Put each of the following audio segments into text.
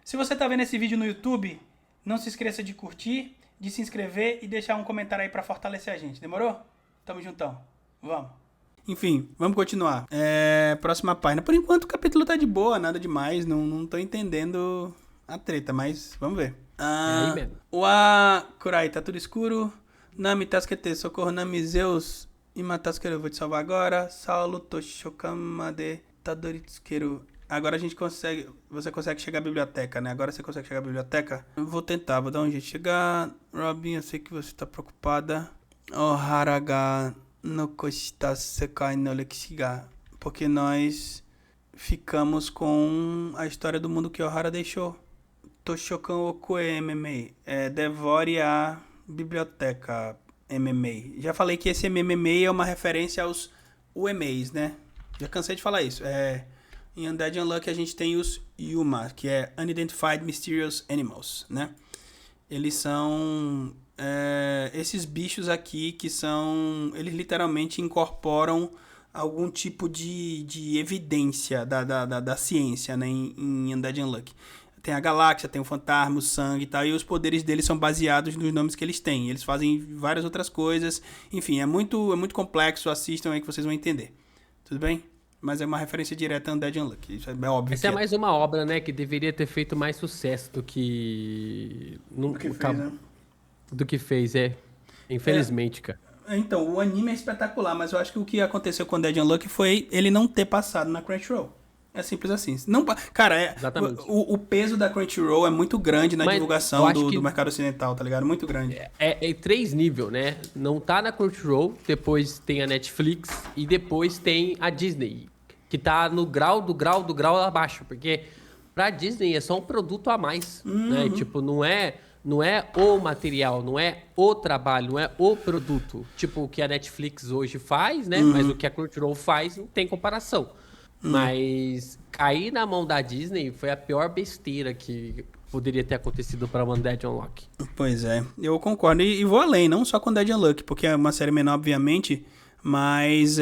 Se você tá vendo esse vídeo no YouTube, não se esqueça de curtir, de se inscrever e deixar um comentário aí pra fortalecer a gente. Demorou? Tamo juntão. Vamos. Enfim, vamos continuar. Próxima página. Por enquanto o capítulo tá de boa, nada demais. Não tô entendendo a treta, mas vamos ver. É aí mesmo. Ua Kurai, tá tudo escuro. Nami Tasukete, socorro Nami Zeus. Imatasukero, eu vou te salvar agora. Saulo Toshokamade Tadoritsukeru. Agora a gente consegue. Você consegue chegar à biblioteca, né? Agora você consegue chegar à biblioteca? Eu vou tentar, vou dar um jeito de chegar. Robin, eu sei que você tá preocupada. Ohara ga nokoshita sekai no rekishi ga. Porque nós ficamos com a história do mundo que Ohara deixou. Toshokan Okue MMA. Devore a biblioteca MMA. Já falei que esse MMA é uma referência aos UMAs, né? Já cansei de falar isso. Em Undead Unlucky a gente tem os Yuma, que é Unidentified Mysterious Animals, né? Eles são esses bichos aqui que são... Eles literalmente incorporam algum tipo de evidência da ciência, né? Em Undead Unlucky. Tem a galáxia, tem o fantasma, o sangue e tal, e os poderes deles são baseados nos nomes que eles têm. Eles fazem várias outras coisas. Enfim, é muito complexo. Assistam aí que vocês vão entender. Tudo bem? Mas é uma referência direta a Undead Unlucky. Isso é óbvio Essa que é é. mais uma obra, né, que deveria ter feito mais sucesso do que... Do que fez, né? Do que fez, Infelizmente, cara. Então, o anime é espetacular, mas eu acho que o que aconteceu com Undead Unlucky foi ele não ter passado na Crunchyroll. É simples assim. Não, cara, Exatamente. o peso da Crunchyroll é muito grande na Mas eu divulgação acho do que mercado ocidental, tá ligado? Muito grande. é 3 níveis, né? Não tá na Crunchyroll, depois tem a Netflix e depois tem a Disney, que tá no grau abaixo, porque pra Disney é só um produto a mais, né? Tipo, não é o material, não é o trabalho, não é o produto. Tipo, o que a Netflix hoje faz, né? Mas o que a Crunchyroll faz não tem comparação. Mas cair na mão da Disney foi a pior besteira que poderia ter acontecido pra Undead Unlock. Pois é, eu concordo. E vou além, não só com Undead Unlucky, porque é uma série menor, obviamente, mas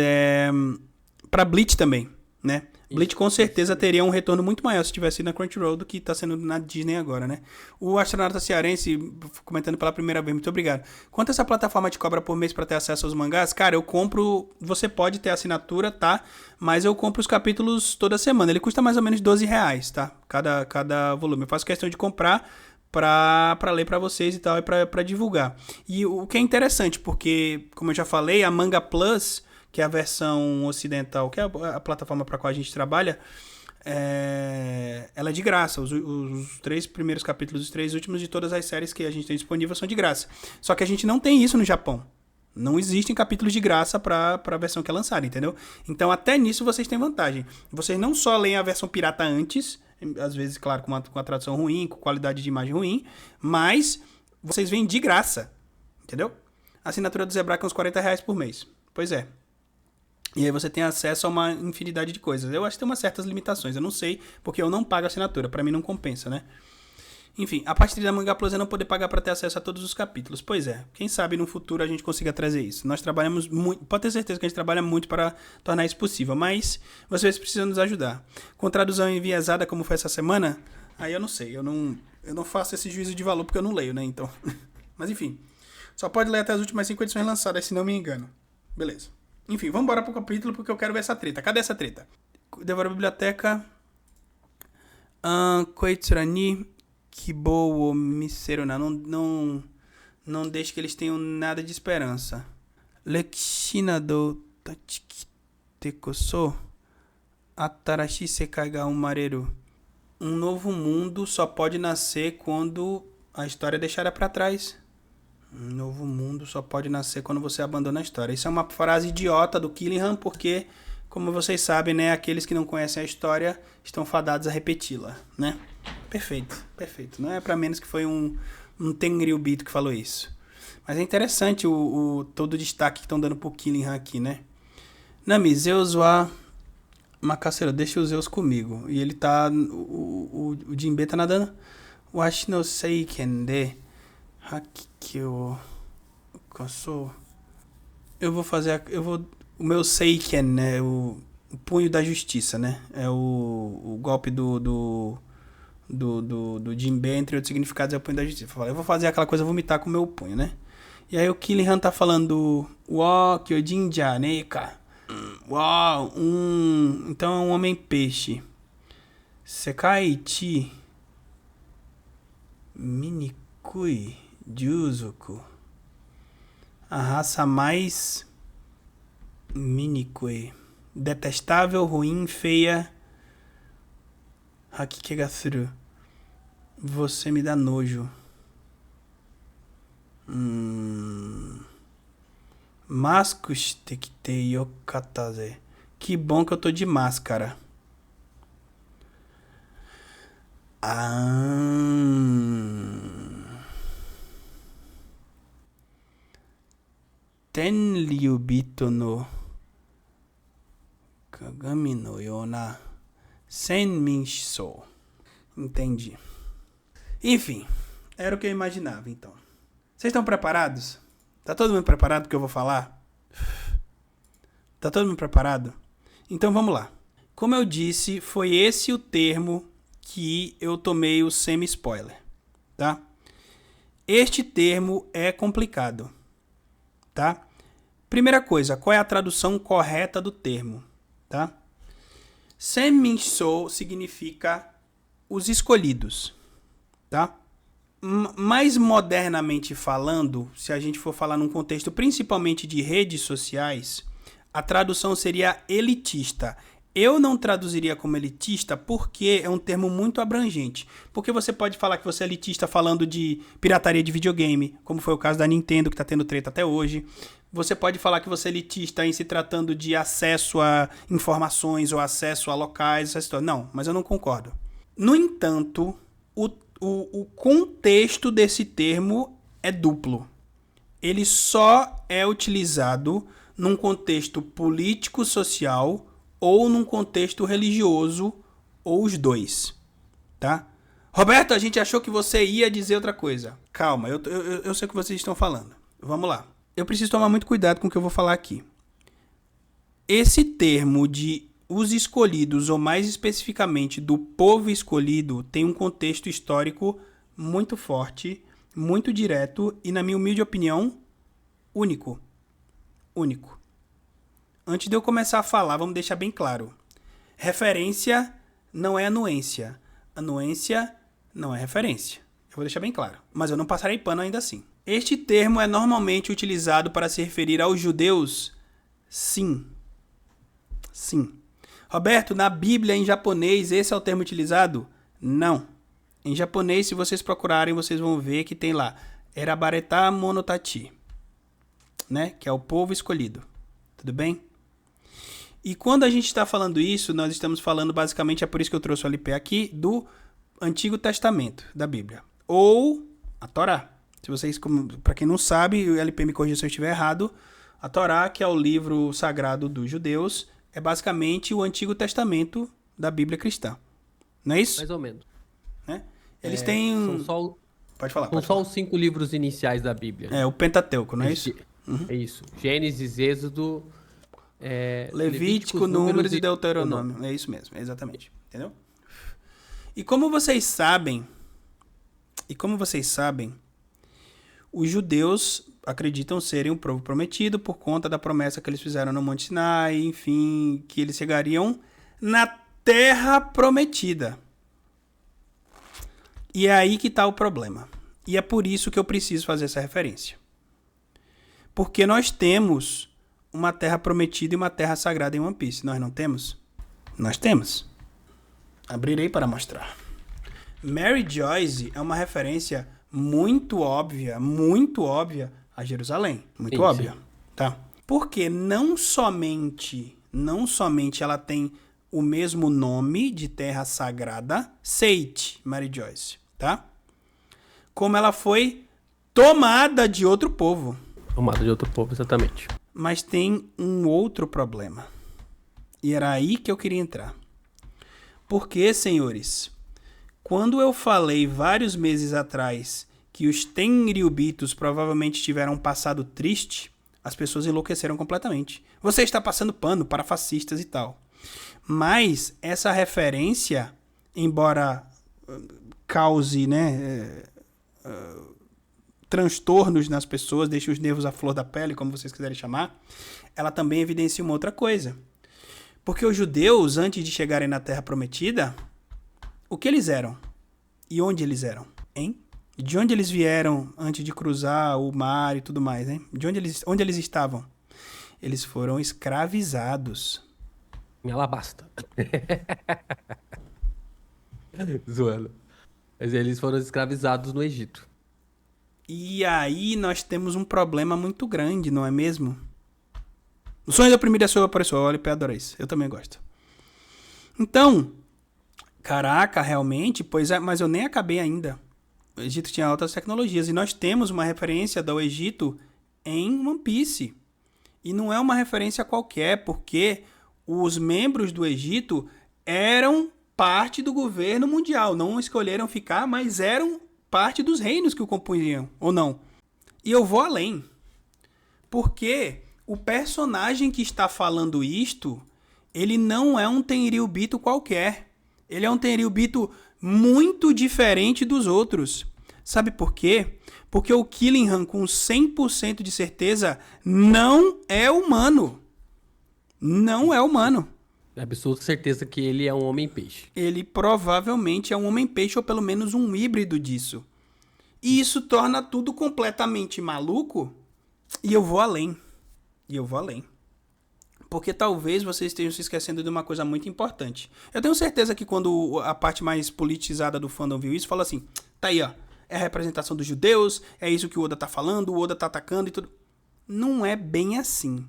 pra Bleach também, né? Bleach com certeza teria um retorno muito maior se tivesse ido na Crunchyroll do que tá sendo na Disney agora, né? O Astronauta Cearense, comentando pela primeira vez, muito obrigado. Quanto essa plataforma te cobra por mês pra ter acesso aos mangás? Cara, eu compro... Você pode ter assinatura, tá? Mas eu compro os capítulos toda semana. Ele custa mais ou menos R$ 12, tá? Cada volume. Eu faço questão de comprar pra ler pra vocês e tal, e pra divulgar. E o que é interessante, porque, como eu já falei, a Manga Plus, que é a versão ocidental, que é a plataforma para qual a gente trabalha, ela é de graça. Os 3 primeiros capítulos, os 3 últimos de todas as séries que a gente tem disponível são de graça. Só que a gente não tem isso no Japão. Não existem capítulos de graça para a versão que é lançada, entendeu? Então, até nisso vocês têm vantagem. Vocês não só leem a versão pirata antes, às vezes, claro, com a tradução ruim, com qualidade de imagem ruim, mas vocês vêm de graça, entendeu? A assinatura do Zebrack é uns R$ 40 por mês. Pois é. E aí você tem acesso a uma infinidade de coisas. Eu acho que tem umas certas limitações. Eu não sei, porque eu não pago assinatura. Pra mim não compensa, né? Enfim, a parte da Manga Plus é não poder pagar pra ter acesso a todos os capítulos. Pois é, quem sabe no futuro a gente consiga trazer isso. Nós trabalhamos muito, pode ter certeza que a gente trabalha muito para tornar isso possível, mas vocês precisam nos ajudar. Com tradução enviesada como foi essa semana, aí eu não sei, eu não faço esse juízo de valor porque eu não leio, né? Então, mas enfim, só pode ler até as últimas 5 edições lançadas, se não me engano. Beleza. Enfim, vamos embora pro capítulo porque eu quero ver essa treta. Cadê essa treta? Devora a biblioteca. Koitsura ni Kibou o Miseruna. Não deixe que eles tenham nada de esperança. Lekishina do Tachikite Koso. Atarashi Sekai ga umareru. Um novo mundo só pode nascer quando a história deixada pra trás. Um novo mundo só pode nascer quando você abandona a história. Isso é uma frase idiota do Killingham, porque, como vocês sabem, né, aqueles que não conhecem a história estão fadados a repeti-la, né? Perfeito, perfeito. Não é pra menos que foi um Tenryubito que falou isso. Mas é interessante todo o destaque que estão dando pro Killingham aqui, né? Nami, Zeus wa Makassero, deixa os Zeus comigo. E ele tá... O Jinbe tá nadando. Washi no seiken de Hakikyo Koso. Eu vou fazer... O meu seiken, né? O punho da justiça, né? É o golpe do do Jinbe, entre outros significados, é o punho da justiça. Eu vou fazer aquela coisa vomitar com o meu punho, né? E aí o Killian tá falando, Uau, Kyojin ja neka. Uau, então é um homem peixe. Sekai ichi minikui juzuku. A raça mais minikui. Detestável, ruim, feia. Hakikegasuru. Você me dá nojo. Maskushite yokataze. Que bom que eu tô de máscara. Tenryubito no Kagami no Yona Senminshou. Entendi. Enfim, era o que eu imaginava, então. Vocês estão preparados? Tá todo mundo preparado pro que eu vou falar? Tá todo mundo preparado? Então vamos lá. Como eu disse, foi esse o termo que eu tomei o semi-spoiler, tá? Este termo é complicado, tá? Primeira coisa, qual é a tradução correta do termo, tá? Senminshou significa os escolhidos, tá? Mais modernamente falando, se a gente for falar num contexto principalmente de redes sociais, a tradução seria elitista. Eu não traduziria como elitista porque é um termo muito abrangente. Porque você pode falar que você é elitista falando de pirataria de videogame, como foi o caso da Nintendo, que está tendo treta até hoje. Você pode falar que você é elitista em se tratando de acesso a informações ou acesso a locais, essa história. Não, mas eu não concordo. No entanto, o contexto desse termo é duplo. Ele só é utilizado num contexto político-social ou num contexto religioso, ou os dois, tá? Roberto, a gente achou que você ia dizer outra coisa. Calma, eu sei o que vocês estão falando. Vamos lá. Eu preciso tomar muito cuidado com o que eu vou falar aqui. Esse termo de os escolhidos, ou mais especificamente do povo escolhido, tem um contexto histórico muito forte, muito direto e, na minha humilde opinião, único. Único. Antes de eu começar a falar, vamos deixar bem claro. Referência não é anuência. Anuência não é referência. Eu vou deixar bem claro. Mas eu não passarei pano ainda assim. Este termo é normalmente utilizado para se referir aos judeus? Sim. Sim. Roberto, na Bíblia em japonês esse é o termo utilizado? Não. Em japonês, se vocês procurarem, vocês vão ver que tem lá Erabareta Monotachi, né? Que é o povo escolhido. Tudo bem? E quando a gente está falando isso, nós estamos falando basicamente, é por isso que eu trouxe o LP aqui, do Antigo Testamento da Bíblia. Ou a Torá. Se vocês, para quem não sabe, o LP me corrija se eu estiver errado, a Torá, que é o livro sagrado dos judeus, é basicamente o Antigo Testamento da Bíblia cristã. Não é isso? Mais ou menos. Né? Eles têm... Pode falar. São só os 5 livros iniciais da Bíblia. É, o Pentateuco, não é isso? É isso. Gênesis, Êxodo, Levítico, Números e Deuteronômio. É isso mesmo, exatamente. Entendeu? E como vocês sabem, os judeus acreditam serem o povo prometido por conta da promessa que eles fizeram no Monte Sinai, enfim, que eles chegariam na terra prometida. E é aí que está o problema. E é por isso que eu preciso fazer essa referência. Porque nós temos uma terra prometida e uma terra sagrada em One Piece. Nós não temos? Nós temos. Abrirei para mostrar. Mary Joyce é uma referência muito óbvia a Jerusalém. Muito óbvia. Tá? Porque não somente ela tem o mesmo nome de terra sagrada, Seit, Mary Joyce, tá? Como ela foi tomada de outro povo. Tomada de outro povo, exatamente. Mas tem um outro problema. E era aí que eu queria entrar. Porque, senhores, quando eu falei vários meses atrás que os Tenryubitos provavelmente tiveram um passado triste, as pessoas enlouqueceram completamente. Você está passando pano para fascistas e tal. Mas essa referência, embora cause, né, transtornos nas pessoas, deixe os nervos à flor da pele, como vocês quiserem chamar, ela também evidencia uma outra coisa. Porque os judeus, antes de chegarem na Terra Prometida, o que eles eram? E onde eles eram? Hein? De onde eles vieram antes de cruzar o mar e tudo mais, hein? Onde eles estavam? Eles foram escravizados. Em Alabasta. Zoando. Mas eles foram escravizados no Egito. E aí nós temos um problema muito grande, não é mesmo? O sonho da primeira pessoa apareceu. Olha, eu adoro isso. Eu também gosto. Então, caraca, realmente, pois é, mas eu nem acabei ainda. O Egito tinha altas tecnologias e nós temos uma referência do Egito em One Piece. E não é uma referência qualquer, porque os membros do Egito eram parte do governo mundial. Não escolheram ficar, mas eram parte dos reinos que o compunham, ou não. E eu vou além. Porque o personagem que está falando isto, ele não é um Tenryubito qualquer. Ele é um Tenryubito muito diferente dos outros. Sabe por quê? Porque o Killingham, com 100% de certeza, não é humano. Não é humano. É absoluta certeza que ele é um homem-peixe. Ele provavelmente é um homem-peixe ou pelo menos um híbrido disso. E isso torna tudo completamente maluco. E eu vou além. Porque talvez vocês estejam se esquecendo de uma coisa muito importante. Eu tenho certeza que quando a parte mais politizada do fandom viu isso, fala assim, tá aí, ó. É a representação dos judeus, é isso que o Oda tá falando, o Oda tá atacando e tudo. Não é bem assim.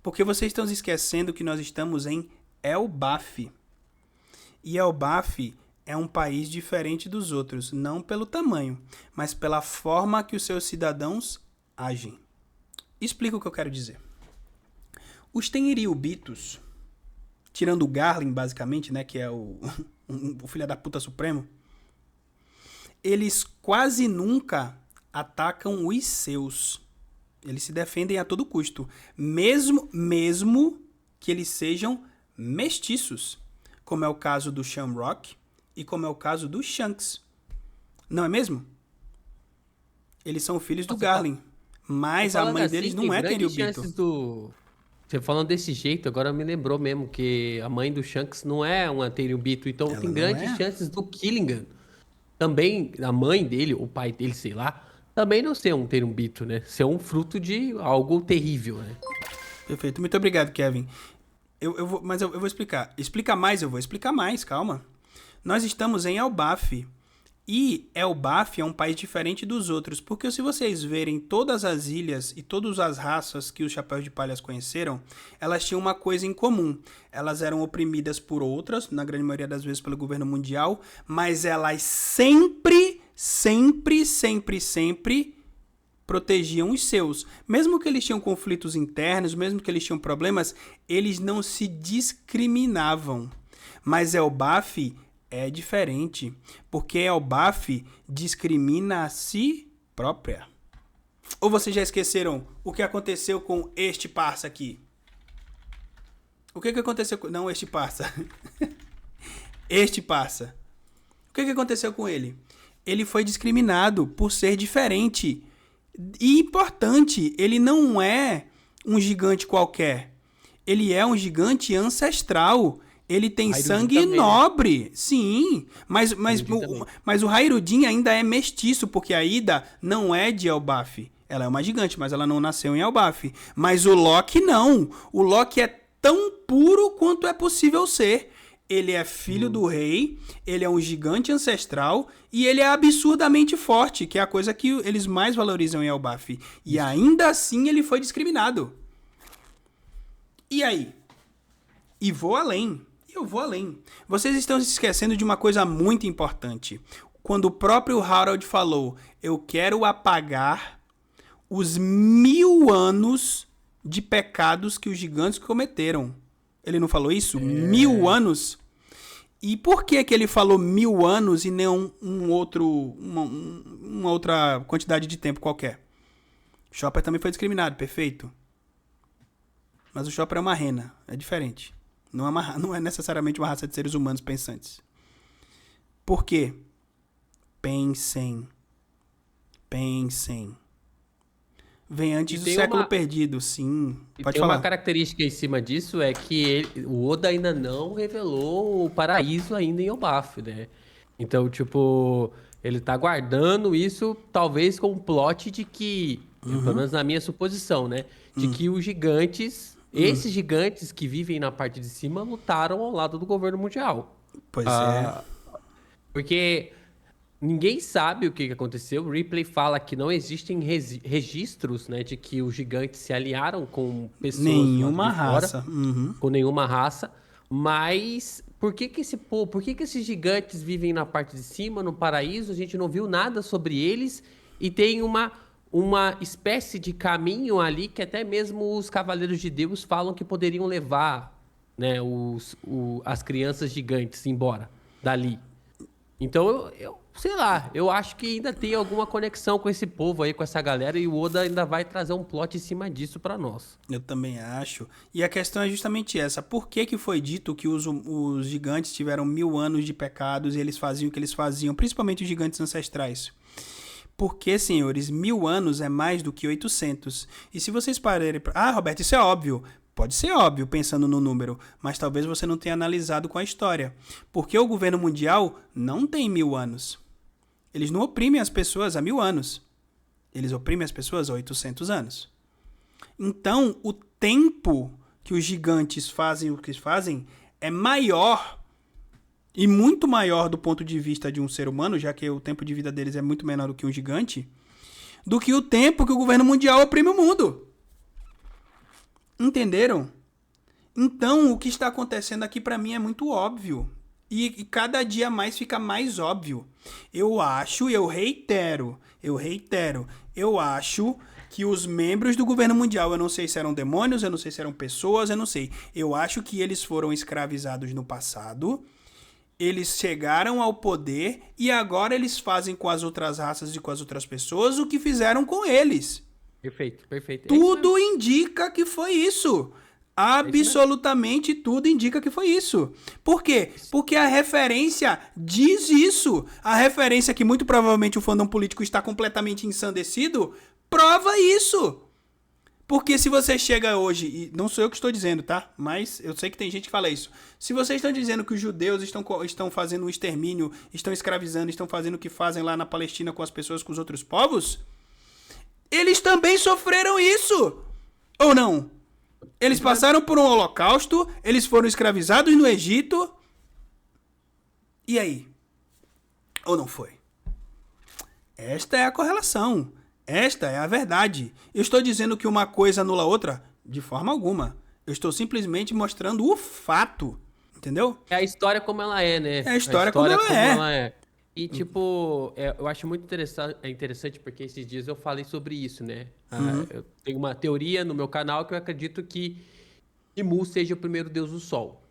Porque vocês estão se esquecendo que nós estamos em Elbaf. E Elbaf é um país diferente dos outros, não pelo tamanho, mas pela forma que os seus cidadãos agem. Explico o que eu quero dizer. Os Tenryubitos, tirando o Garlin, basicamente, né, que é o filho da puta supremo, eles quase nunca atacam os seus. Eles se defendem a todo custo, mesmo que eles sejam mestiços, como é o caso do Shamrock e como é o caso do Shanks. Não é mesmo? Eles são filhos do Garlin, mas a mãe deles não é Tenryubito. Você falando desse jeito, agora me lembrou mesmo que a mãe do Shanks não é uma Tenryubito, então Ela tem não grandes é? chances do Killingham também, a mãe dele, o pai dele, sei lá, também não ser um Tenryubito, né? Ser um fruto de algo terrível, né? Perfeito, muito obrigado, Kevin. Mas eu vou explicar. Eu vou explicar mais, calma. Nós estamos em Elbaf. E Elbaf é um país diferente dos outros, porque se vocês verem todas as ilhas e todas as raças que os Chapéus de Palhas conheceram, elas tinham uma coisa em comum. Elas eram oprimidas por outras, na grande maioria das vezes pelo governo mundial, mas elas sempre protegiam os seus. Mesmo que eles tinham conflitos internos, mesmo que eles tinham problemas, eles não se discriminavam. Mas Elbaf é diferente, porque Elbaf discrimina a si própria. Ou vocês já esqueceram o que aconteceu com este parça aqui? O que aconteceu com... Não, este parça. Este parça. O que aconteceu com ele? Ele foi discriminado por ser diferente. E importante, ele não é um gigante qualquer. Ele é um gigante ancestral. Ele tem Hairudin sangue também, nobre, sim, mas o Hairudin ainda é mestiço, porque a Ida não é de Elbaf. Ela é uma gigante, mas ela não nasceu em Elbaf. Mas o Loki não. O Loki é tão puro quanto é possível ser. Ele é filho do rei, ele é um gigante ancestral e ele é absurdamente forte, que é a coisa que eles mais valorizam em Elbaf. E ainda assim ele foi discriminado. E aí? E vou além. Eu vou além. Vocês estão se esquecendo de uma coisa muito importante. Quando o próprio Harold falou, eu quero apagar os 1000 anos de pecados que os gigantes cometeram. Ele não falou isso? 1000 anos? E por que ele falou 1000 anos e não uma outra quantidade de tempo qualquer? Chopper também foi discriminado, perfeito. Mas o Chopper é uma rena, é diferente. Não é necessariamente uma raça de seres humanos pensantes. Por quê? Pensem. Pensem. Vem antes do século perdido, sim. Pode falar. Uma característica em cima disso é que o Oda ainda não revelou o paraíso ainda em Elbaf, né? Então, tipo, ele tá guardando isso, talvez com um plot de que, pelo menos na minha suposição, né? De que os gigantes, esses gigantes que vivem na parte de cima, lutaram ao lado do governo mundial. Pois é. Porque ninguém sabe o que aconteceu. O Ripley fala que não existem registros, né, de que os gigantes se aliaram com pessoas Nenhuma de fora, raça. com nenhuma raça. Mas por que que esses gigantes vivem na parte de cima, no paraíso? A gente não viu nada sobre eles e tem uma espécie de caminho ali que até mesmo os Cavaleiros de Deus falam que poderiam levar, né, as crianças gigantes embora dali. Então, eu sei lá, eu acho que ainda tem alguma conexão com esse povo aí, com essa galera, e o Oda ainda vai trazer um plot em cima disso pra nós. Eu também acho. E a questão é justamente essa. Por que que foi dito que os gigantes tiveram 1000 anos de pecados e eles faziam o que eles faziam, principalmente os gigantes ancestrais? Porque, senhores, 1000 anos é mais do que 800. E se vocês pararem... Roberto, isso é óbvio. Pode ser óbvio, pensando no número, mas talvez você não tenha analisado com a história. Porque o governo mundial não tem 1000 anos. Eles não oprimem as pessoas há 1000 anos. Eles oprimem as pessoas há 800 anos. Então, o tempo que os gigantes fazem o que fazem é maior e muito maior do ponto de vista de um ser humano, já que o tempo de vida deles é muito menor do que um gigante, do que o tempo que o governo mundial oprime o mundo. Entenderam? Então, o que está acontecendo aqui para mim é muito óbvio. E cada dia mais fica mais óbvio. Eu reitero, eu acho que os membros do governo mundial, eu não sei se eram demônios, eu não sei se eram pessoas, eu não sei. Eu acho que eles foram escravizados no passado, eles chegaram ao poder e agora eles fazem com as outras raças e com as outras pessoas o que fizeram com eles. Perfeito, perfeito. Tudo indica que foi isso. Absolutamente tudo indica que foi isso. Por quê? Porque a referência diz isso. A referência que muito provavelmente o fandom político está completamente ensandecido prova isso. Porque se você chega hoje, e não sou eu que estou dizendo, tá? Mas eu sei que tem gente que fala isso. Se vocês estão dizendo que os judeus estão fazendo um extermínio, estão escravizando, estão fazendo o que fazem lá na Palestina com as pessoas, com os outros povos, eles também sofreram isso. Ou não? Eles passaram por um holocausto, eles foram escravizados no Egito. E aí? Ou não foi? Esta é a correlação. Esta é a verdade. Eu estou dizendo que uma coisa anula a outra? De forma alguma. Eu estou simplesmente mostrando o fato. Entendeu? É a história como ela é, né? É a história como ela é. E, tipo, eu acho muito interessante porque esses dias eu falei sobre isso, né? Eu tenho uma teoria no meu canal que eu acredito que Imu seja o primeiro deus do sol.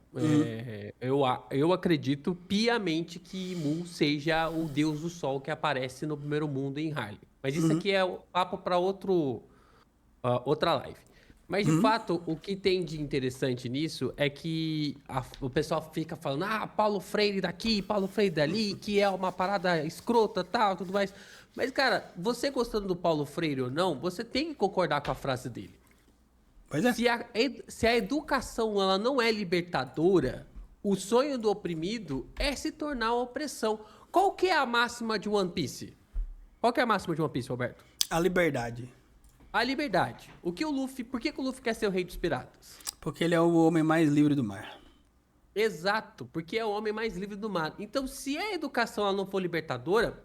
Eu acredito piamente que Imu seja o deus do sol que aparece no primeiro mundo em Harley. Mas isso aqui é papo para outra live. Mas, de fato, o que tem de interessante nisso é que o pessoal fica falando Paulo Freire daqui, Paulo Freire dali, que é uma parada escrota, tal, tudo mais. Mas, cara, você gostando do Paulo Freire ou não, você tem que concordar com a frase dele. Pois é. Se a educação ela não é libertadora, o sonho do oprimido é se tornar uma opressão. Qual que é a máxima de One Piece? Qual que é a máxima de One Piece, Roberto? A liberdade. A liberdade. Por que o Luffy quer ser o rei dos piratas? Porque ele é o homem mais livre do mar. Exato, porque é o homem mais livre do mar. Então, se a educação ela não for libertadora,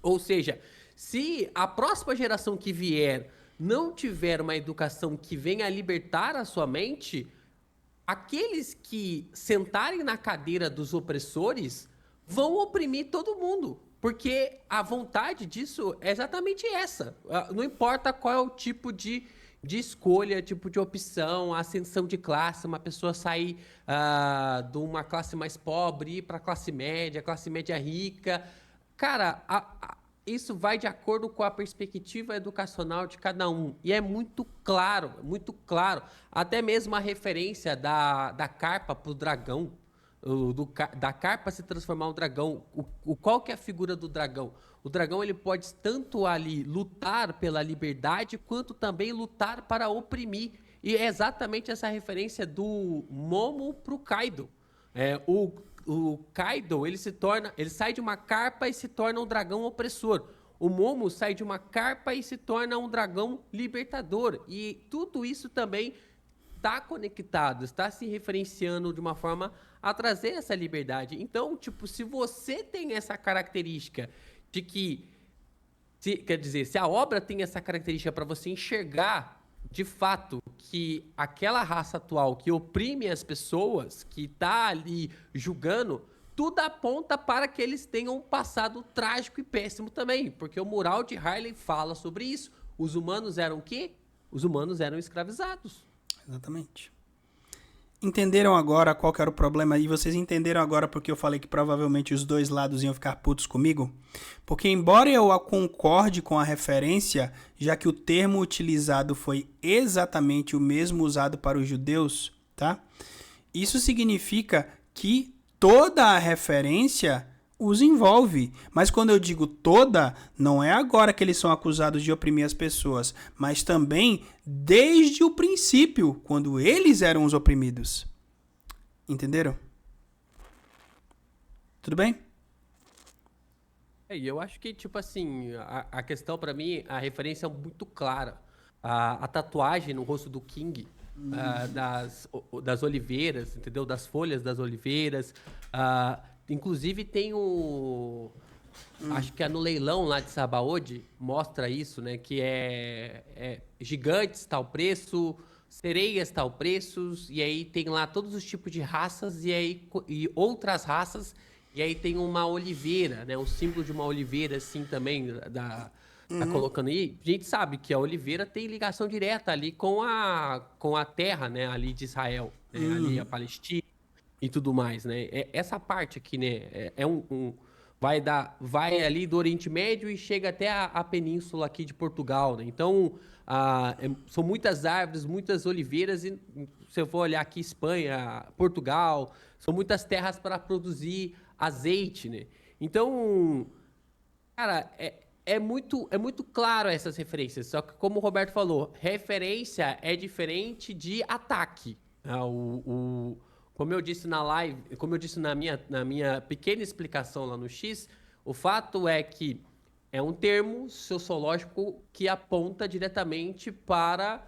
ou seja, se a próxima geração que vier não tiver uma educação que venha a libertar a sua mente, aqueles que sentarem na cadeira dos opressores vão oprimir todo mundo. Porque a vontade disso é exatamente essa. Não importa qual é o tipo de escolha, tipo de opção, a ascensão de classe, uma pessoa sair de uma classe mais pobre e ir para a classe média rica. Cara, isso vai de acordo com a perspectiva educacional de cada um. E é muito claro, muito claro. Até mesmo a referência da carpa para o dragão. da carpa se transformar em um dragão. Qual que é a figura do dragão? O dragão ele pode tanto ali lutar pela liberdade, quanto também lutar para oprimir. E é exatamente essa referência do Momo pro Kaido. O Kaido, ele sai de uma carpa e se torna um dragão opressor. O Momo sai de uma carpa e se torna um dragão libertador. E tudo isso também está conectado, está se referenciando de uma forma a trazer essa liberdade. Então, tipo, se você tem essa característica de que... quer dizer, se a obra tem essa característica para você enxergar, de fato, que aquela raça atual que oprime as pessoas, que está ali julgando, tudo aponta para que eles tenham um passado trágico e péssimo também. Porque o mural de Harley fala sobre isso. Os humanos eram o quê? Os humanos eram escravizados. Exatamente. Entenderam agora qual que era o problema? E vocês entenderam agora porque eu falei que provavelmente os dois lados iam ficar putos comigo? Porque embora eu concorde com a referência, já que o termo utilizado foi exatamente o mesmo usado para os judeus, tá? Isso significa que toda a referência os envolve. Mas quando eu digo toda, não é agora que eles são acusados de oprimir as pessoas, mas também desde o princípio, quando eles eram os oprimidos. Entenderam? Tudo bem? E eu acho que, tipo assim, a questão pra mim, a referência é muito clara. A tatuagem no rosto do King, das oliveiras, entendeu? Das folhas das oliveiras. Inclusive tem acho que é no leilão lá de Sabaody, mostra isso, né? Que é gigantes, tal preço, sereias, tal preços, e aí tem lá todos os tipos de raças e outras raças, e aí tem uma oliveira, né? O símbolo de uma oliveira, assim, também, tá colocando aí. A gente sabe que a oliveira tem ligação direta ali com a terra, né? Ali de Israel, né? Ali a Palestina e tudo mais, né? Essa parte aqui, né? Vai ali do Oriente Médio e chega até a península aqui de Portugal, né? Então, são muitas árvores, muitas oliveiras, e se eu for olhar aqui, Espanha, Portugal, são muitas terras para produzir azeite, né? Então, cara, é muito claro essas referências, só que como o Roberto falou, referência é diferente de ataque. Como eu disse na live, como eu disse na minha pequena explicação lá no X, o fato é que é um termo sociológico que aponta diretamente para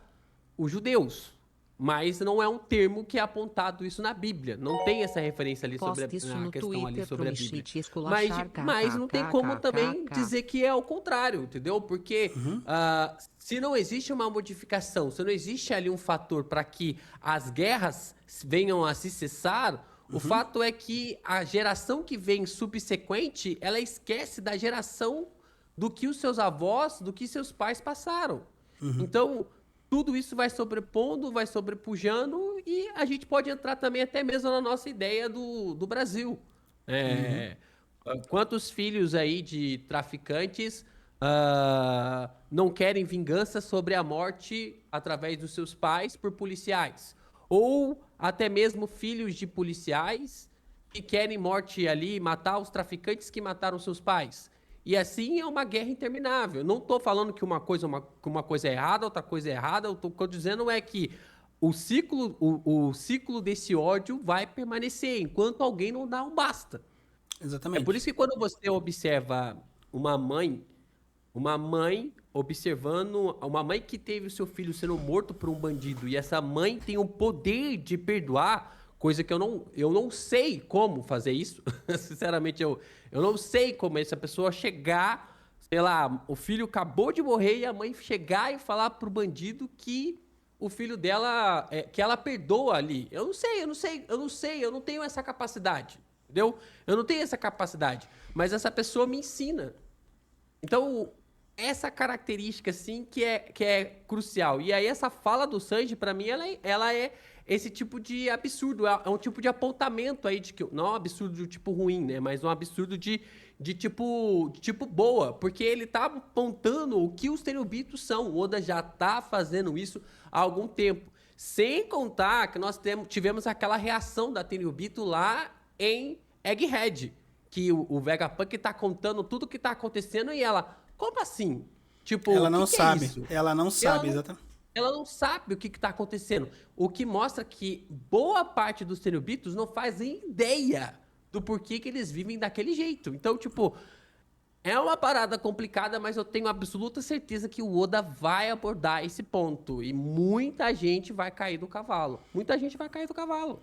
os judeus, mas não é um termo que é apontado isso na Bíblia. Não tem essa referência ali sobre a questão ali sobre a Bíblia. Mas não tem como também dizer que é ao contrário, entendeu? Porque se não existe uma modificação, se não existe ali um fator para que as guerras venham a se cessar, o fato é que a geração que vem subsequente, ela esquece da geração do que os seus avós, do que seus pais passaram. Então, tudo isso vai sobrepondo, vai sobrepujando, e a gente pode entrar também até mesmo na nossa ideia do Brasil. Quantos filhos aí de traficantes não querem vingança sobre a morte através dos seus pais por policiais? Ou até mesmo filhos de policiais que querem morte ali, matar os traficantes que mataram seus pais? E assim é uma guerra interminável. Não estou falando que uma coisa é errada, outra coisa é errada. O que eu estou dizendo é que o ciclo desse ódio vai permanecer enquanto alguém não dá um basta. Exatamente. É por isso que quando você observa uma mãe observando uma mãe que teve o seu filho sendo morto por um bandido, e essa mãe tem o poder de perdoar, coisa que eu não sei como fazer isso. Sinceramente, eu não sei como essa pessoa chegar, sei lá, o filho acabou de morrer e a mãe chegar e falar pro bandido que o filho dela, que ela perdoa ali. Eu não tenho essa capacidade, entendeu? Eu não tenho essa capacidade, mas essa pessoa me ensina. Então, essa característica, assim, que é crucial. E aí, essa fala do Sanji, pra mim, ela é esse tipo de absurdo. É um tipo de apontamento aí, não é um absurdo de tipo ruim, né? Mas um absurdo de tipo boa. Porque ele tá apontando o que os Tenryubitos são. O Oda já tá fazendo isso há algum tempo. Sem contar que nós tivemos aquela reação da Tenryubito lá em Egghead, que o Vegapunk tá contando tudo que tá acontecendo e ela, como assim? Tipo, Ela o não que é sabe. isso? Ela não sabe, Ela exatamente. ela não sabe o que está acontecendo. O que mostra que boa parte dos Cenobitos não fazem ideia do porquê que eles vivem daquele jeito. Então, tipo, é uma parada complicada, mas eu tenho absoluta certeza que o Oda vai abordar esse ponto. E muita gente vai cair do cavalo. Muita gente vai cair do cavalo.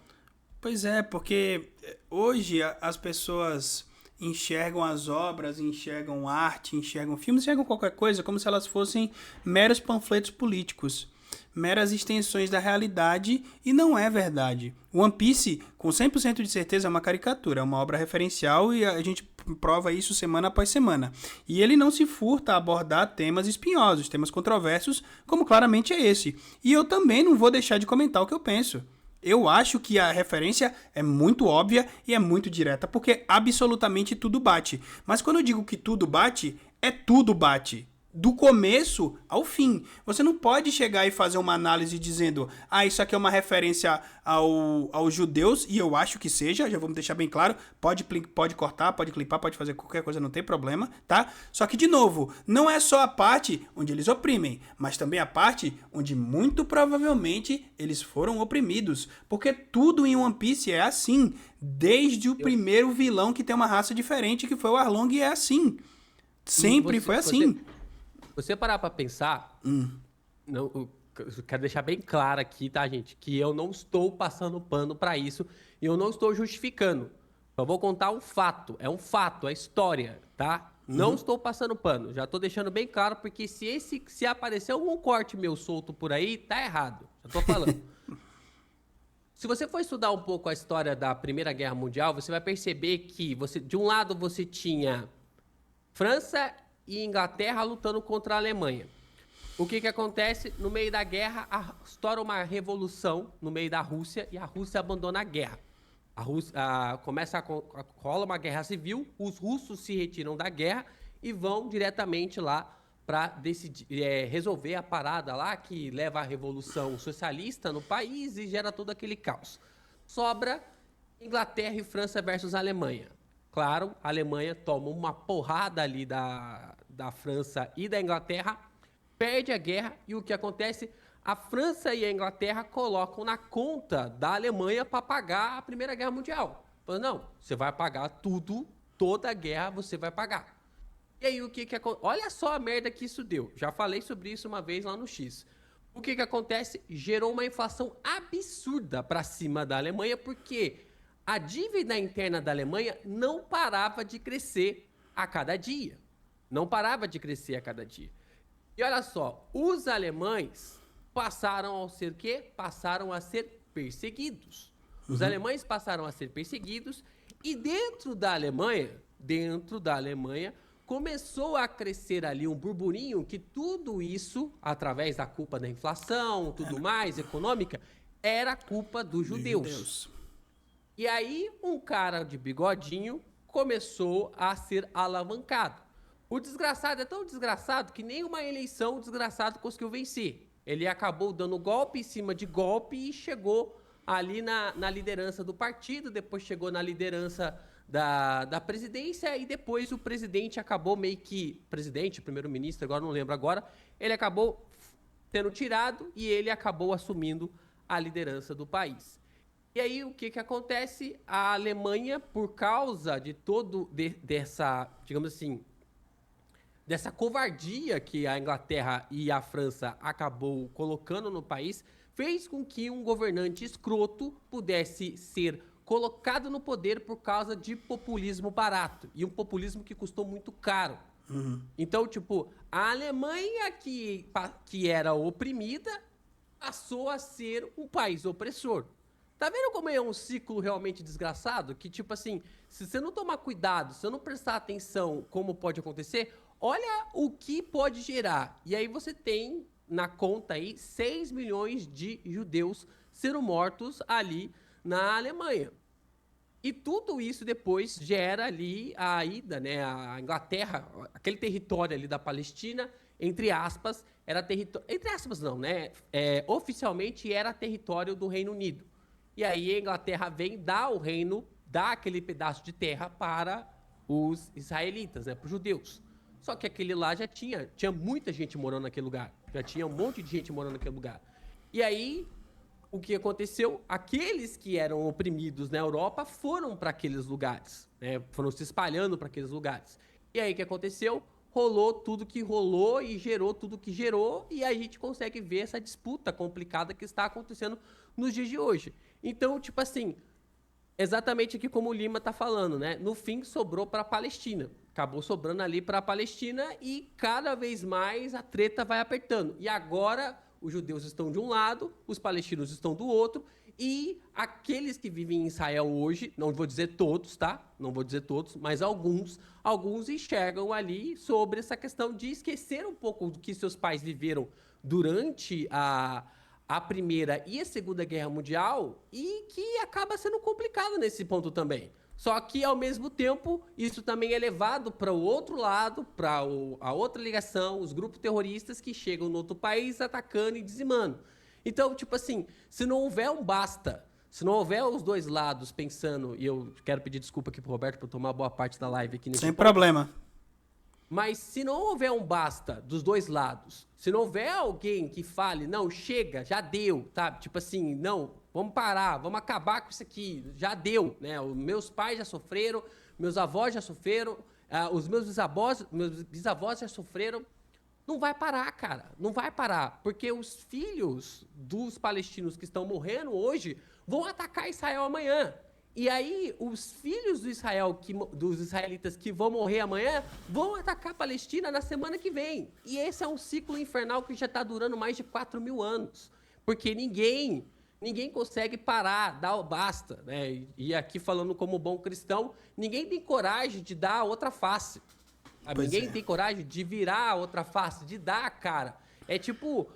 Pois é, porque hoje as pessoas enxergam as obras, enxergam arte, enxergam filmes, enxergam qualquer coisa como se elas fossem meros panfletos políticos, meras extensões da realidade, e não é verdade. One Piece, com 100% de certeza, é uma caricatura, é uma obra referencial e a gente prova isso semana após semana. E ele não se furta a abordar temas espinhosos, temas controversos, como claramente é esse. E eu também não vou deixar de comentar o que eu penso. Eu acho que a referência é muito óbvia e é muito direta, porque absolutamente tudo bate. Mas quando eu digo que tudo bate, é tudo bate. Do começo ao fim. Você não pode chegar e fazer uma análise dizendo: ah, isso aqui é uma referência aos judeus, e eu acho que seja, já vamos deixar bem claro. Pode cortar, pode clipar, pode fazer qualquer coisa, não tem problema, tá? Só que, de novo, não é só a parte onde eles oprimem, mas também a parte onde muito provavelmente eles foram oprimidos. Porque tudo em One Piece é assim. Desde o primeiro vilão que tem uma raça diferente, que foi o Arlong, é assim. E Sempre foi assim. você parar pra pensar, não, eu quero deixar bem claro aqui, tá, gente? Que eu não estou passando pano pra isso e eu não estou justificando. Eu vou contar um fato. É um fato, é história, tá? Não estou passando pano. Já tô deixando bem claro, porque se aparecer algum corte meu solto por aí, tá errado. Já tô falando. Se você for estudar um pouco a história da Primeira Guerra Mundial, você vai perceber que de um lado você tinha França e Inglaterra lutando contra a Alemanha. O que acontece? No meio da guerra, estoura uma revolução no meio da Rússia e a Rússia abandona a guerra. A Rússia, rola uma guerra civil, os russos se retiram da guerra e vão diretamente lá para resolver a parada lá que leva à revolução socialista no país e gera todo aquele caos. Sobra Inglaterra e França versus Alemanha. Claro, a Alemanha toma uma porrada ali da França e da Inglaterra, perde a guerra e o que acontece? A França e a Inglaterra colocam na conta da Alemanha para pagar a Primeira Guerra Mundial. Falando, não, você vai pagar tudo, toda a guerra você vai pagar. E aí o que acontece? Olha só a merda que isso deu. Já falei sobre isso uma vez lá no X. O que acontece? Gerou uma inflação absurda para cima da Alemanha, porque a dívida interna da Alemanha não parava de crescer a cada dia. Não parava de crescer a cada dia. E olha só, os alemães passaram a ser o quê? Passaram a ser perseguidos. Os alemães passaram a ser perseguidos e dentro da Alemanha, começou a crescer ali um burburinho que tudo isso, através da culpa da inflação, tudo mais, econômica, era culpa dos judeus. E aí, um cara de bigodinho começou a ser alavancado. O desgraçado é tão desgraçado que nem uma eleição o desgraçado conseguiu vencer. Ele acabou dando golpe em cima de golpe e chegou ali na liderança do partido, depois chegou na liderança da presidência e depois o presidente acabou meio que... Presidente, primeiro-ministro, agora não lembro agora. Ele acabou sendo tirado e ele acabou assumindo a liderança do país. E aí, o que acontece? A Alemanha, por causa de dessa, digamos assim, dessa covardia que a Inglaterra e a França acabou colocando no país, fez com que um governante escroto pudesse ser colocado no poder por causa de populismo barato. E um populismo que custou muito caro. Então, tipo, a Alemanha que era oprimida passou a ser um país opressor. Tá vendo como é um ciclo realmente desgraçado? Que, tipo assim, se você não tomar cuidado, se você não prestar atenção como pode acontecer, olha o que pode gerar. E aí você tem na conta aí 6 milhões de judeus sendo mortos ali na Alemanha. E tudo isso depois gera ali a ida, né? A Inglaterra, aquele território ali da Palestina, entre aspas, era território... Entre aspas não, né? Oficialmente era território do Reino Unido. E aí a Inglaterra vem, dá dar aquele pedaço de terra para os israelitas, né, para os judeus. Só que aquele lá já tinha muita gente morando naquele lugar. Já tinha um monte de gente morando naquele lugar. E aí, o que aconteceu? Aqueles que eram oprimidos na Europa foram para aqueles lugares, né? Foram se espalhando para aqueles lugares. E aí, o que aconteceu? Rolou tudo que rolou e gerou tudo que gerou, e aí a gente consegue ver essa disputa complicada que está acontecendo nos dias de hoje. Então, tipo assim, exatamente aqui como o Lima tá falando, né? No fim, sobrou para a Palestina. Acabou sobrando ali para a Palestina e cada vez mais a treta vai apertando. E agora os judeus estão de um lado, os palestinos estão do outro, e aqueles que vivem em Israel hoje, não vou dizer todos, tá? Não vou dizer todos, mas alguns enxergam ali sobre essa questão de esquecer um pouco do que seus pais viveram durante a Primeira e a Segunda Guerra Mundial, e que acaba sendo complicado nesse ponto também. Só que, ao mesmo tempo, isso também é levado para o outro lado, para a outra ligação, os grupos terroristas que chegam no outro país atacando e dizimando. Então, tipo assim, se não houver um basta, se não houver os dois lados pensando, e eu quero pedir desculpa aqui pro Roberto por tomar boa parte da live aqui nesse Sem ponto, problema. mas se não houver um basta dos dois lados, se não houver alguém que fale, não, chega, já deu, sabe? Tipo assim, não, vamos parar, vamos acabar com isso aqui, já deu, né? Os meus pais já sofreram, meus avós já sofreram, os meus bisavós já sofreram. Não vai parar, cara, não vai parar, porque os filhos dos palestinos que estão morrendo hoje vão atacar Israel amanhã. E aí, os filhos dos israelitas que vão morrer amanhã vão atacar a Palestina na semana que vem. E esse é um ciclo infernal que já está durando mais de 4.000 anos. Porque ninguém consegue parar, dar o basta, né? E aqui falando como bom cristão, ninguém tem coragem de dar a outra face. Ninguém tem coragem de virar a outra face, de dar a cara. É tipo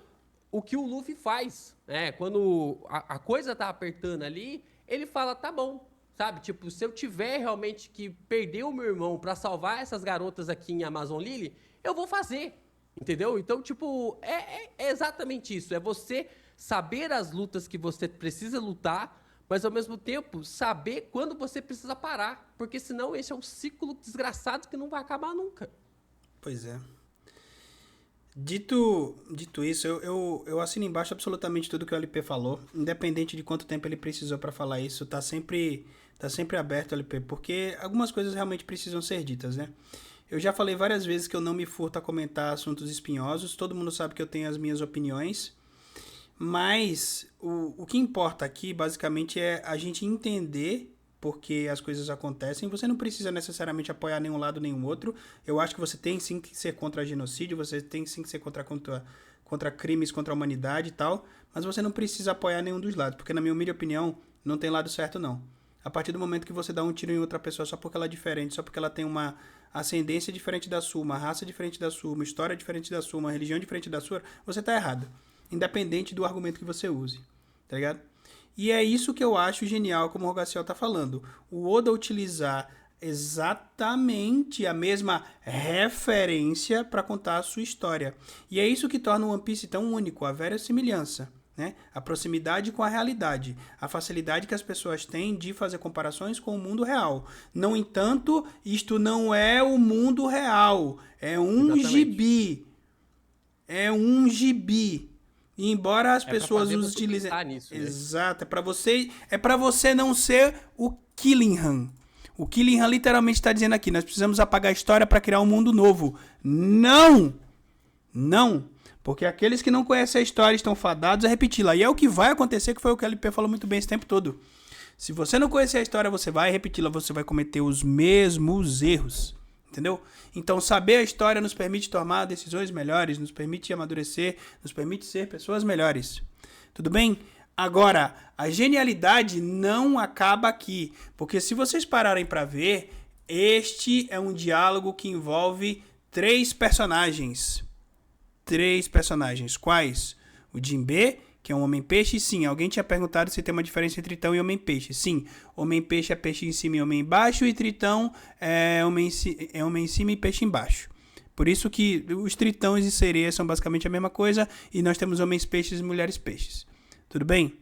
o que o Luffy faz, né? Quando a coisa tá apertando ali, ele fala, tá bom, sabe? Tipo, se eu tiver realmente que perder o meu irmão pra salvar essas garotas aqui em Amazon Lily, eu vou fazer, entendeu? Então, tipo, é exatamente isso. É você saber as lutas que você precisa lutar, mas ao mesmo tempo saber quando você precisa parar, porque senão esse é um ciclo desgraçado que não vai acabar nunca. Pois é. Dito isso, eu assino embaixo absolutamente tudo que o LP falou, independente de quanto tempo ele precisou para falar isso, tá sempre aberto, LP, porque algumas coisas realmente precisam ser ditas, né? Eu já falei várias vezes que eu não me furto a comentar assuntos espinhosos, todo mundo sabe que eu tenho as minhas opiniões, mas o que importa aqui, basicamente, é a gente entender porque as coisas acontecem. Você não precisa necessariamente apoiar nenhum lado nem o outro. Eu acho que você tem sim que ser contra genocídio, você tem sim que ser contra crimes contra a humanidade e tal, mas você não precisa apoiar nenhum dos lados, porque na minha humilde opinião, não tem lado certo não. A partir do momento que você dá um tiro em outra pessoa só porque ela é diferente, só porque ela tem uma ascendência diferente da sua, uma raça diferente da sua, uma história diferente da sua, uma religião diferente da sua, você tá errado. Independente do argumento que você use, tá ligado? E é isso que eu acho genial, como o Rogaciel tá falando. O Oda utilizar exatamente a mesma referência para contar a sua história. E é isso que torna o One Piece tão único, a verossimilhança, né? A proximidade com a realidade, a facilidade que as pessoas têm de fazer comparações com o mundo real. No entanto, isto não é o mundo real, é um gibi. É um gibi. E embora as pessoas os utilizem... Nisso, né? Exato, é para você não ser o Killingham. O Killingham literalmente está dizendo aqui, nós precisamos apagar a história para criar um mundo novo. Não! Não! Porque aqueles que não conhecem a história estão fadados a repeti-la. E é o que vai acontecer, que foi o que o LP falou muito bem esse tempo todo. Se você não conhecer a história, você vai repeti-la, você vai cometer os mesmos erros. Entendeu? Então, saber a história nos permite tomar decisões melhores, nos permite amadurecer, nos permite ser pessoas melhores. Tudo bem? Agora, a genialidade não acaba aqui, porque se vocês pararem para ver, este é um diálogo que envolve três personagens. Três personagens. Quais? O Jinbe, que é um homem-peixe. Sim, alguém tinha perguntado se tem uma diferença entre Tritão e homem-peixe. Sim, homem-peixe é peixe em cima e homem embaixo, e Tritão é homem em cima e peixe embaixo. Por isso que os tritões e sereias são basicamente a mesma coisa, e nós temos homens-peixes e mulheres-peixes. Tudo bem?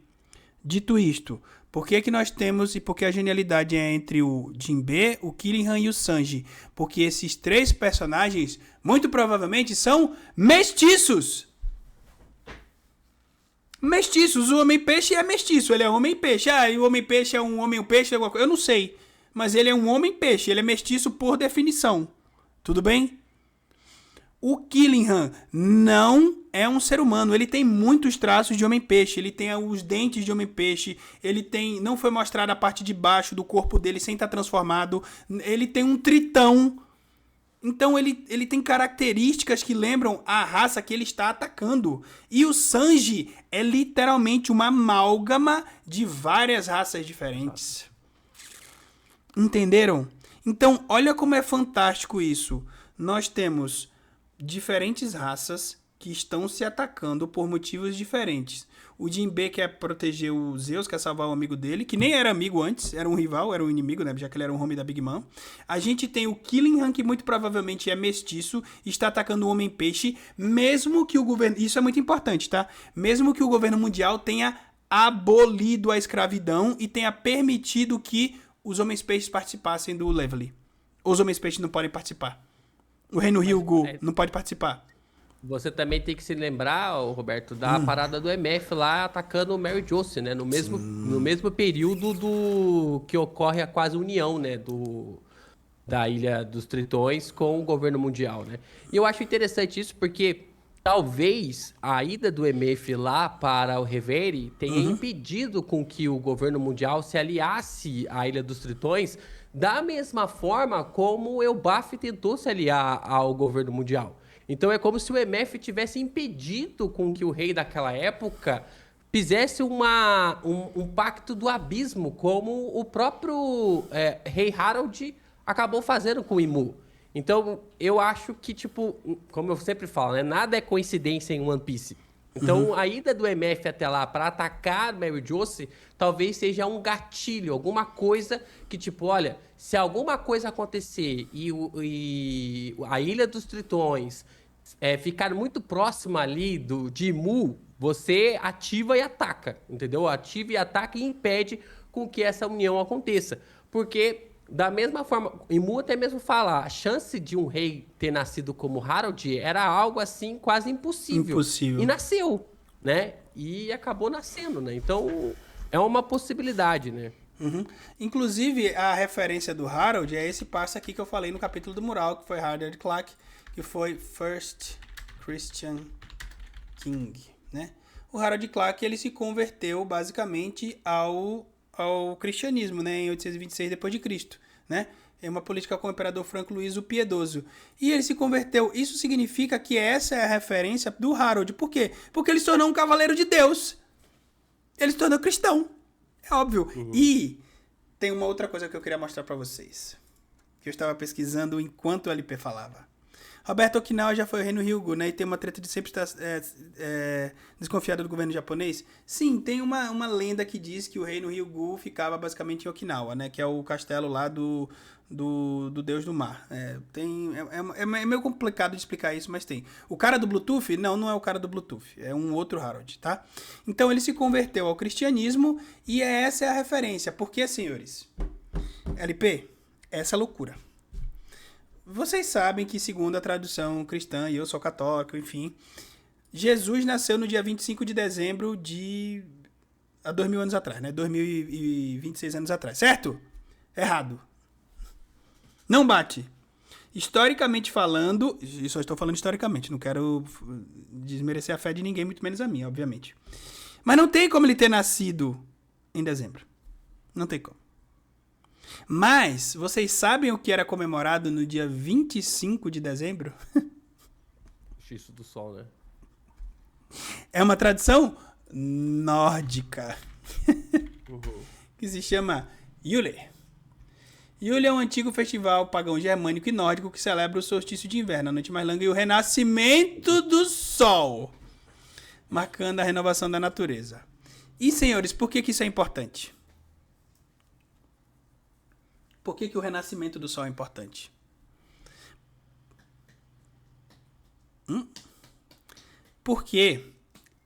Dito isto, por que que nós temos e por que a genialidade é entre o Jinbe, o Killingham e o Sanji? Porque esses três personagens, muito provavelmente, são mestiços. Mestiços. O Homem-Peixe é mestiço, ele é Homem-Peixe. Ah, e o Homem-Peixe é um Homem-Peixe, alguma coisa. Eu não sei. Mas ele é um Homem-Peixe, ele é mestiço por definição. Tudo bem? O Killingham não é um ser humano, ele tem muitos traços de Homem-Peixe, ele tem os dentes de Homem-Peixe, ele tem, não foi mostrada a parte de baixo do corpo dele sem estar transformado, ele tem um tritão, então ele tem características que lembram a raça que ele está atacando. E o Sanji é literalmente uma amálgama de várias raças diferentes. Entenderam? Então, olha como é fantástico isso. Nós temos diferentes raças que estão se atacando por motivos diferentes. O Jinbe quer proteger o Zeus, quer salvar o amigo dele, que nem era amigo antes, era um rival, era um inimigo, né? Já que ele era um homem da Big Mom. A gente tem o Killingham, que muito provavelmente é mestiço, está atacando o Homem-Peixe, mesmo que o governo... Isso é muito importante, tá? Mesmo que o governo mundial tenha abolido a escravidão e tenha permitido que os Homens-Peixes participassem do Leveling. Os Homens-Peixes não podem participar. O Reino Ryugu não pode participar. Você também tem que se lembrar, Roberto, da parada do MF lá atacando o Mary Jose, né? No mesmo período do que ocorre a quase união, né? Da Ilha dos Tritões com o governo mundial, né? E eu acho interessante isso porque talvez a ida do MF lá para o Reverie tenha impedido com que o governo mundial se aliasse à Ilha dos Tritões da mesma forma como o Elbaf tentou se aliar ao governo mundial. Então é como se o MF tivesse impedido com que o rei daquela época fizesse um pacto do abismo, como o próprio rei Harold acabou fazendo com o Imu. Então eu acho que, tipo, como eu sempre falo, né, nada é coincidência em One Piece. Então, a ida do MF até lá para atacar Mary Jose talvez seja um gatilho, alguma coisa que, tipo, olha, se alguma coisa acontecer e a Ilha dos Tritões ficar muito próxima ali de Imu, você ativa e ataca, entendeu? Ativa e ataca e impede com que essa união aconteça. Porque, da mesma forma, Imu até mesmo fala, a chance de um rei ter nascido como Harold era algo assim quase impossível. Impossível. E nasceu, né? E acabou nascendo, né? Então, é uma possibilidade, né? Inclusive, a referência do Harold é esse passo aqui que eu falei no capítulo do mural, que foi Harold Clark, que foi First Christian King, né? O Harold Clark, ele se converteu basicamente ao cristianismo, né, em 826 depois de Cristo, né? É uma política com o imperador Franco Luís o Piedoso. E ele se converteu. Isso significa que essa é a referência do Harold. Por quê? Porque ele se tornou um cavaleiro de Deus. Ele se tornou cristão. É óbvio. E tem uma outra coisa que eu queria mostrar pra vocês, que eu estava pesquisando enquanto o LP falava. Roberto Okinawa já foi o reino Ryugu, né? E tem uma treta de sempre estar desconfiado do governo japonês. Sim, tem uma lenda que diz que o reino Ryugu ficava basicamente em Okinawa, né? Que é o castelo lá do deus do mar. É meio complicado de explicar isso, mas tem. O cara do Bluetooth? Não é o cara do Bluetooth. É um outro Harold, tá? Então ele se converteu ao cristianismo e essa é a referência. Por quê, senhores? LP, essa é loucura. Vocês sabem que, segundo a tradução cristã, e eu sou católico, enfim, Jesus nasceu no dia 25 de dezembro há 2000 anos atrás, né? 2026 anos atrás, certo? Errado. Não bate. Historicamente falando, e só estou falando historicamente, não quero desmerecer a fé de ninguém, muito menos a minha, obviamente. Mas não tem como ele ter nascido em dezembro. Não tem como. Mas, vocês sabem o que era comemorado no dia 25 de dezembro? Isso do sol, né? É uma tradição nórdica. Que se chama Yule. Yule é um antigo festival pagão germânico e nórdico que celebra o solstício de inverno, a noite mais longa e o renascimento do sol, marcando a renovação da natureza. E, senhores, por que isso é importante? Por que o renascimento do sol é importante? Porque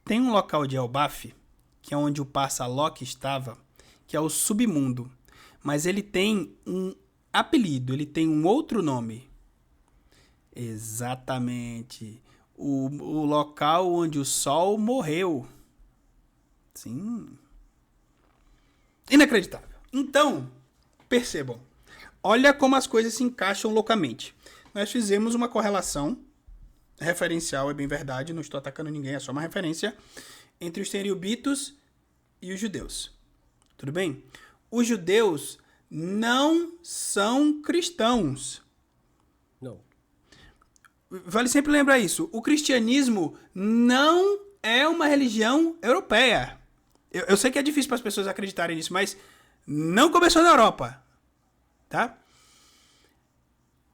tem um local de Elbaf que é onde o parça Loki estava, que é o submundo. Mas ele tem um apelido, ele tem um outro nome. Exatamente. O local onde o sol morreu. Sim. Inacreditável. Então, percebam. Olha como as coisas se encaixam loucamente. Nós fizemos uma correlação referencial, é bem verdade, não estou atacando ninguém, é só uma referência, entre os seriobitos e os judeus. Tudo bem? Os judeus não são cristãos. Não. Vale sempre lembrar isso. O cristianismo não é uma religião europeia. Eu sei que é difícil para as pessoas acreditarem nisso, mas não começou na Europa. Tá?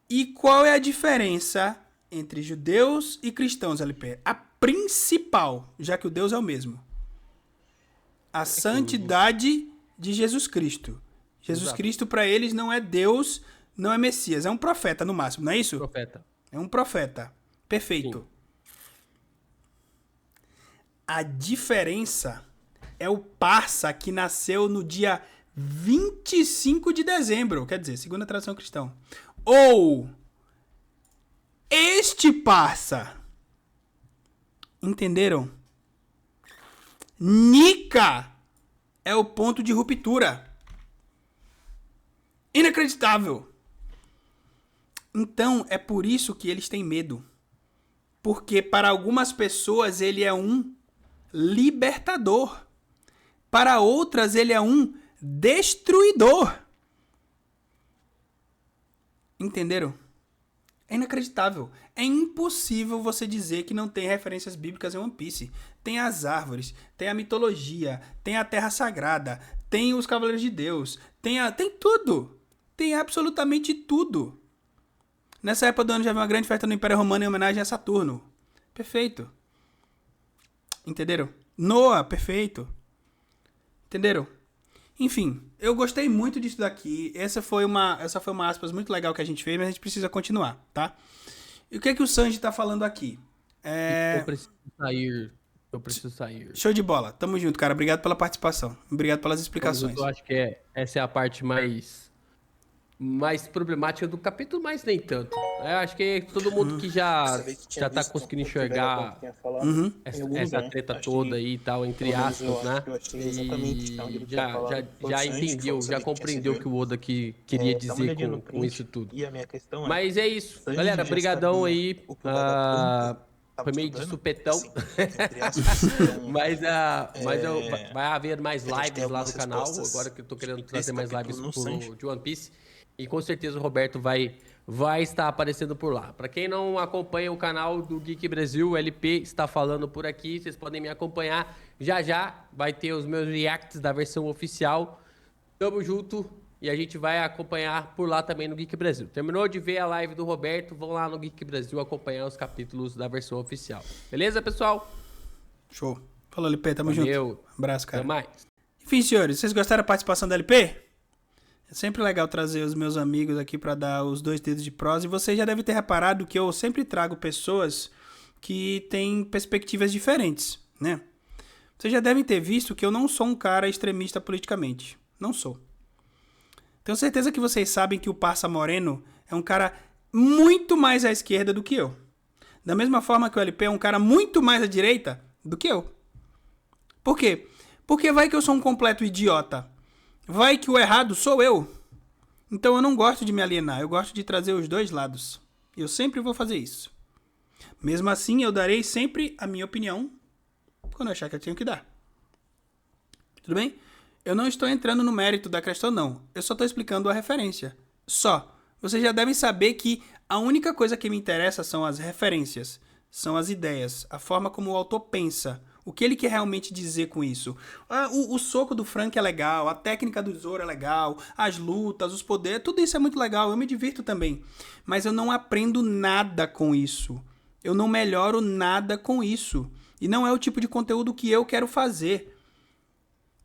E qual é a diferença entre judeus e cristãos, LP? A principal, já que o Deus é o mesmo. A santidade de Jesus Cristo. Jesus Exato. Cristo, para eles, não é Deus, não é Messias. É um profeta, no máximo, não é isso? Profeta. É um profeta. Perfeito. Sim. A diferença é o parça que nasceu no dia 25 de dezembro. Quer dizer, segundo a tradição cristã. Ou este parça. Entenderam? Nica é o ponto de ruptura. Inacreditável. Então, é por isso que eles têm medo. Porque para algumas pessoas ele é um libertador. Para outras ele é um destruidor. Entenderam? É inacreditável. É impossível você dizer que não tem referências bíblicas em One Piece. Tem as árvores, tem a mitologia, tem a Terra Sagrada, tem os Cavaleiros de Deus, tem tudo. Tem absolutamente tudo. Nessa época do ano já havia uma grande festa no Império Romano em homenagem a Saturno. Perfeito. Entenderam? Noah, perfeito. Entenderam? Enfim, eu gostei muito disso daqui. Essa foi uma aspas muito legal que a gente fez, mas a gente precisa continuar, tá? E o que é que o Sanji tá falando aqui? Eu preciso sair. Show de bola. Tamo junto, cara. Obrigado pela participação. Obrigado pelas explicações. Eu acho que essa é a parte mais problemática do capítulo, mas nem tanto. Eu acho que todo mundo que já tá conseguindo enxergar essa treta toda aí e tal, entre aspas, né? E já entendeu, já compreendeu o que o Oda queria dizer com isso tudo. Mas é isso, galera. Brigadão aí. Foi meio de supetão. mas vai haver mais lives lá no canal. Agora que eu tô querendo trazer mais lives de One Piece. E com certeza o Roberto vai estar aparecendo por lá. Para quem não acompanha o canal do Geek Brasil, o LP está falando por aqui. Vocês podem me acompanhar. Já vai ter os meus reacts da versão oficial. Tamo junto. E a gente vai acompanhar por lá também no Geek Brasil. Terminou de ver a live do Roberto, vão lá no Geek Brasil acompanhar os capítulos da versão oficial. Beleza, pessoal? Show. Falou, LP. Tamo junto. Abraço, cara. Até mais. Enfim, senhores, vocês gostaram da participação da LP? É sempre legal trazer os meus amigos aqui para dar os 2 dedos de prosa. E vocês já devem ter reparado que eu sempre trago pessoas que têm perspectivas diferentes, né? Vocês já devem ter visto que eu não sou um cara extremista politicamente. Não sou. Tenho certeza que vocês sabem que o Parça Moreno é um cara muito mais à esquerda do que eu. Da mesma forma que o LP é um cara muito mais à direita do que eu. Por quê? Porque vai que eu sou um completo idiota. Vai que o errado sou eu. Então eu não gosto de me alienar, eu gosto de trazer os dois lados. Eu sempre vou fazer isso. Mesmo assim, eu darei sempre a minha opinião quando eu achar que eu tenho que dar. Tudo bem? Eu não estou entrando no mérito da questão, não. Eu só estou explicando a referência. Só. Vocês já devem saber que a única coisa que me interessa são as referências, são as ideias, a forma como o autor pensa. O que ele quer realmente dizer com isso? O soco do Frank é legal, a técnica do Zoro é legal, as lutas, os poderes, tudo isso é muito legal, eu me divirto também. Mas eu não aprendo nada com isso. Eu não melhoro nada com isso. E não é o tipo de conteúdo que eu quero fazer.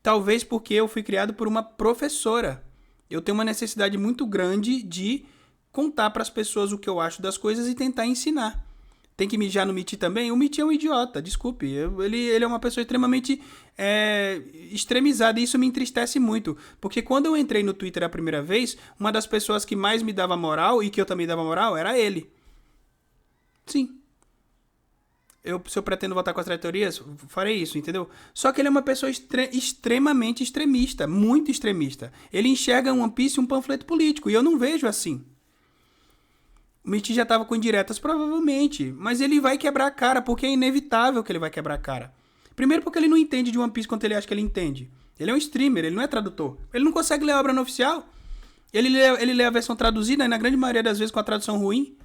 Talvez porque eu fui criado por uma professora. Eu tenho uma necessidade muito grande de contar para as pessoas o que eu acho das coisas e tentar ensinar. Tem que mijar no Mitty também? O Mitty é um idiota, desculpe. Ele é uma pessoa extremamente extremizada e isso me entristece muito. Porque quando eu entrei no Twitter a primeira vez, uma das pessoas que mais me dava moral e que eu também dava moral era ele. Sim. Se eu pretendo votar com as teorias, farei isso, entendeu? Só que ele é uma pessoa extremamente extremista, muito extremista. Ele enxerga One Piece um panfleto político e eu não vejo assim. O Mitty já tava com indiretas, provavelmente. Mas ele vai quebrar a cara, porque é inevitável que ele vai quebrar a cara. Primeiro porque ele não entende de One Piece quanto ele acha que ele entende. Ele é um streamer, ele não é tradutor. Ele não consegue ler a obra no oficial. Ele lê a versão traduzida, e na grande maioria das vezes com a tradução ruim.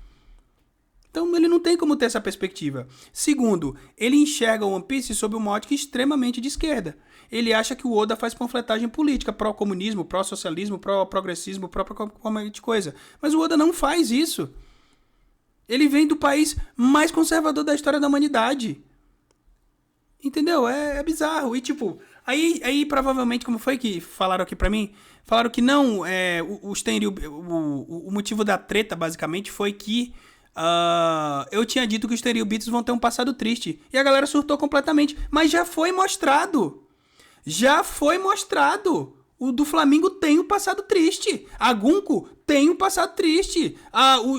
Então ele não tem como ter essa perspectiva. Segundo, ele enxerga o One Piece sob uma ótica extremamente de esquerda. Ele acha que o Oda faz panfletagem política, pró-comunismo, pró-socialismo, pró-progressismo, pró-qualquer coisa. Mas o Oda não faz isso. Ele vem do país mais conservador da história da humanidade. Entendeu? É bizarro. E tipo, aí provavelmente, como foi que falaram aqui pra mim? Falaram que não, o motivo da treta basicamente foi que eu tinha dito que os Tenryubits vão ter um passado triste. E a galera surtou completamente. Mas já foi mostrado. Já foi mostrado. O do Flamengo tem um passado triste. A Gunko tem um passado triste.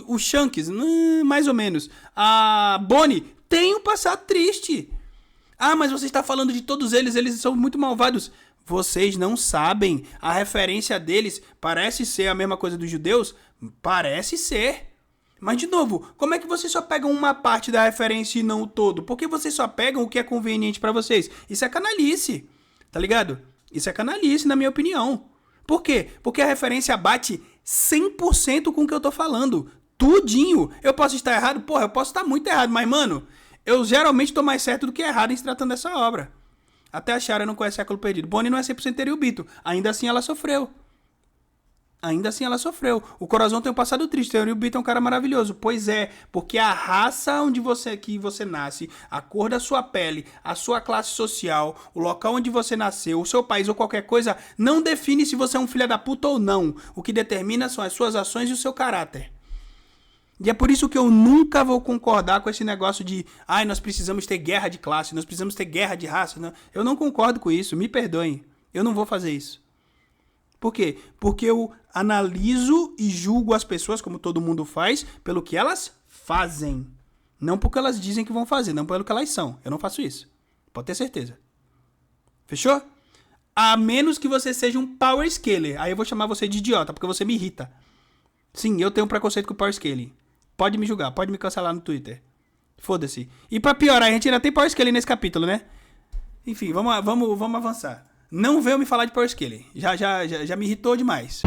O Shanks, mais ou menos. A Bonnie tem um passado triste. Mas você está falando de todos eles. Eles são muito malvados. Vocês não sabem. A referência deles parece ser a mesma coisa dos judeus? Parece ser. Mas, de novo, como é que vocês só pegam uma parte da referência e não o todo? Por que vocês só pegam o que é conveniente pra vocês? Isso é canalice, tá ligado? Isso é canalice, na minha opinião. Por quê? Porque a referência bate 100% com o que eu tô falando. Tudinho. Eu posso estar errado? Porra, eu posso estar muito errado, mas, mano, eu geralmente tô mais certo do que errado em se tratando dessa obra. Até a Chara não conhece Século Perdido. Bonnie não é 100% Tenryubito. Ainda assim ela sofreu. O Corazon tem um passado triste. O Tenryubito é um cara maravilhoso. Pois é, porque a raça onde você nasce, a cor da sua pele, a sua classe social, o local onde você nasceu, o seu país ou qualquer coisa, não define se você é um filho da puta ou não. O que determina são as suas ações e o seu caráter. E é por isso que eu nunca vou concordar com esse negócio de nós precisamos ter guerra de classe, nós precisamos ter guerra de raça. Não. Eu não concordo com isso, me perdoem. Eu não vou fazer isso. Por quê? Porque eu analiso e julgo as pessoas, como todo mundo faz, pelo que elas fazem. Não porque elas dizem que vão fazer, não pelo que elas são. Eu não faço isso. Pode ter certeza. Fechou? A menos que você seja um power scaler. Aí eu vou chamar você de idiota, porque você me irrita. Sim, eu tenho um preconceito com o power scaling. Pode me julgar, pode me cancelar no Twitter. Foda-se. E pra piorar, a gente ainda tem power scaling nesse capítulo, né? Enfim, vamos avançar. Não venham me falar de power scaling. Já me irritou demais.